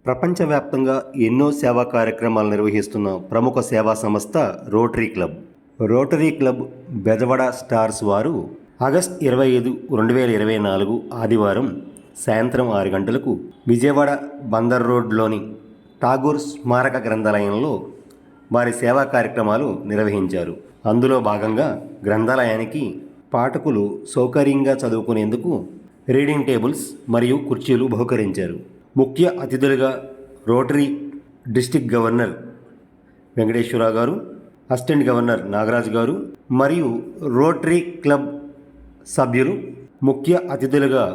ప్రపంచవ్యాప్తంగా ఎన్నో సేవా కార్యక్రమాలు నిర్వహిస్తున్న ప్రముఖ సేవా సంస్థ rotary club. Rotary club Bezawada stars వారు ఆగస్ట్ 25, 2024 ఆదివారం సాయంత్రం 6 గంటలకు విజయవాడ బందర్ రోడ్లోని ఠాగూర్ స్మారక గ్రంథాలయంలో వారి సేవా కార్యక్రమాలు నిర్వహించారు. అందులో భాగంగా గ్రంథాలయానికి పాఠకులు సౌకర్యంగా చదువుకునేందుకు రీడింగ్ టేబుల్స్ మరియు కుర్చీలు బహుకరించారు. ముఖ్య అతిథులుగా రోటరీ డిస్ట్రిక్ట్ గవర్నర్ వెంకటేశ్వరరావు గారు, అసిస్టెంట్ గవర్నర్ నాగరాజు గారు మరియు రోటరీ క్లబ్ సభ్యులు, ముఖ్య అతిథులుగా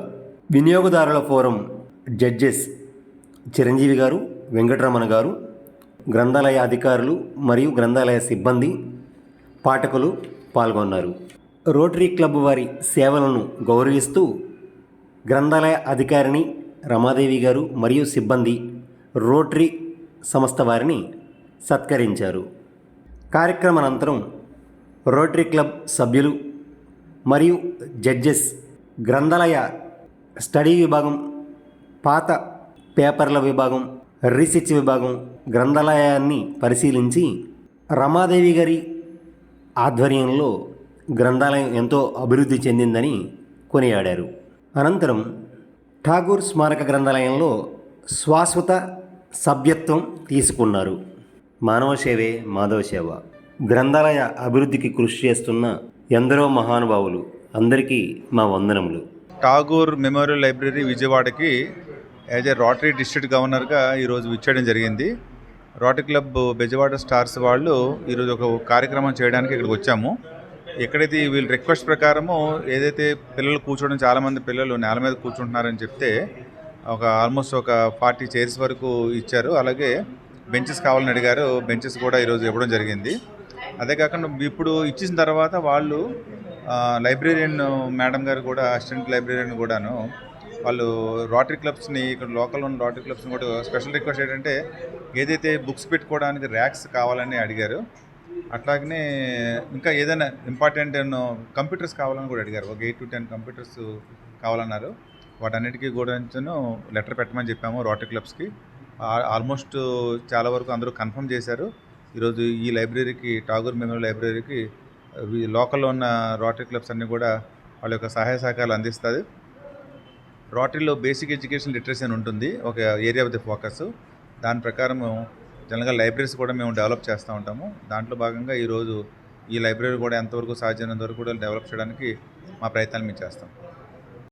వినియోగదారుల ఫోరం జడ్జెస్ చిరంజీవి గారు, వెంకటరమణ గారు, గ్రంథాలయ అధికారులు మరియు గ్రంథాలయ సిబ్బంది, పాఠకులు పాల్గొన్నారు. రోటరీ క్లబ్ వారి సేవలను గౌరవిస్తూ గ్రంథాలయ అధికారిని రమాదేవి గారు మరియు సిబ్బంది రోటరీ సంస్థ వారిని సత్కరించారు. కార్యక్రమానంతరం రోటరీ క్లబ్ సభ్యులు మరియు జడ్జెస్ గ్రంథాలయ స్టడీ విభాగం, పాత పేపర్ల విభాగం, రీసెర్చ్ విభాగం గ్రంథాలయాన్ని పరిశీలించి రమాదేవి గారి ఆధ్వర్యంలో గ్రంథాలయం ఎంతో అభివృద్ధి చెందిందని కొనియాడారు. అనంతరం ఠాగూర్ స్మారక గ్రంథాలయంలో శాశ్వత సభ్యత్వం తీసుకున్నారు. మానవ సేవే మాధవ సేవ. గ్రంథాలయ అభివృద్ధికి కృషి చేస్తున్న ఎందరో మహానుభావులు అందరికీ మా వందనములు. ఠాగూర్ మెమోరియల్ లైబ్రరీ విజయవాడకి యాజ్ ఏ రోటరీ డిస్ట్రిక్ట్ గవర్నర్గా ఈరోజు విచ్చేయడం జరిగింది. రోటరీ క్లబ్ బెజవాడ స్టార్స్ వాళ్ళు ఈరోజు ఒక కార్యక్రమం చేయడానికి ఇక్కడికి వచ్చాము. ఎక్కడైతే వీళ్ళ రిక్వెస్ట్ ప్రకారము ఏదైతే పిల్లలు కూర్చోవడం, చాలామంది పిల్లలు నేల మీద కూర్చుంటున్నారని చెప్తే ఆల్మోస్ట్ ఒక 40 చైర్స్ వరకు ఇచ్చారు. అలాగే బెంచెస్ కావాలని అడిగారు. బెంచెస్ కూడా ఈరోజు ఇవ్వడం జరిగింది. అదే కాకుండా ఇప్పుడు ఇచ్చిన తర్వాత వాళ్ళు లైబ్రేరియన్ మేడం గారు కూడా, అసిస్టెంట్ లైబ్రేరియన్ కూడాను వాళ్ళు రోటరీ క్లబ్స్ని, ఇక్కడ లోకల్లో ఉన్న రోటరీ క్లబ్స్ని కూడా స్పెషల్ రిక్వెస్ట్ ఏంటంటే ఏదైతే బుక్స్ పెట్టుకోవడానికి ర్యాక్స్ కావాలని అడిగారు. అట్లాగనే ఇంకా ఏదైనా ఇంపార్టెంట్ కంప్యూటర్స్ కావాలని కూడా అడిగారు. ఒక 8 to 10 కంప్యూటర్స్ కావాలన్నారు. వాటన్నిటికీ కూడా లెటర్ పెట్టమని చెప్పాము రోటరీ క్లబ్స్కి. ఆల్మోస్ట్ చాలా వరకు అందరూ కన్ఫర్మ్ చేశారు. ఈరోజు ఈ లైబ్రరీకి, ఠాగూర్ మెమోరియల్ లైబ్రరీకి లోకల్లో ఉన్న రోటరీ క్లబ్స్ అన్నీ కూడా వాళ్ళ యొక్క సహాయ సహకారాలు అందిస్తుంది. రోటరీలో బేసిక్ ఎడ్యుకేషన్ లిటరసీ అని ఉంటుంది, ఒక ఏరియా ఆఫ్ ది ఫోకస్. దాని ప్రకారం జనరల్గా లైబ్రరీస్ కూడా మేము డెవలప్ చేస్తూ ఉంటాము. దాంట్లో భాగంగా ఈరోజు ఈ లైబ్రరీ కూడా ఎంతవరకు సాధ్యమైనంత వరకు కూడా డెవలప్ చేయడానికి మా ప్రయత్నాలు మేము చేస్తాం.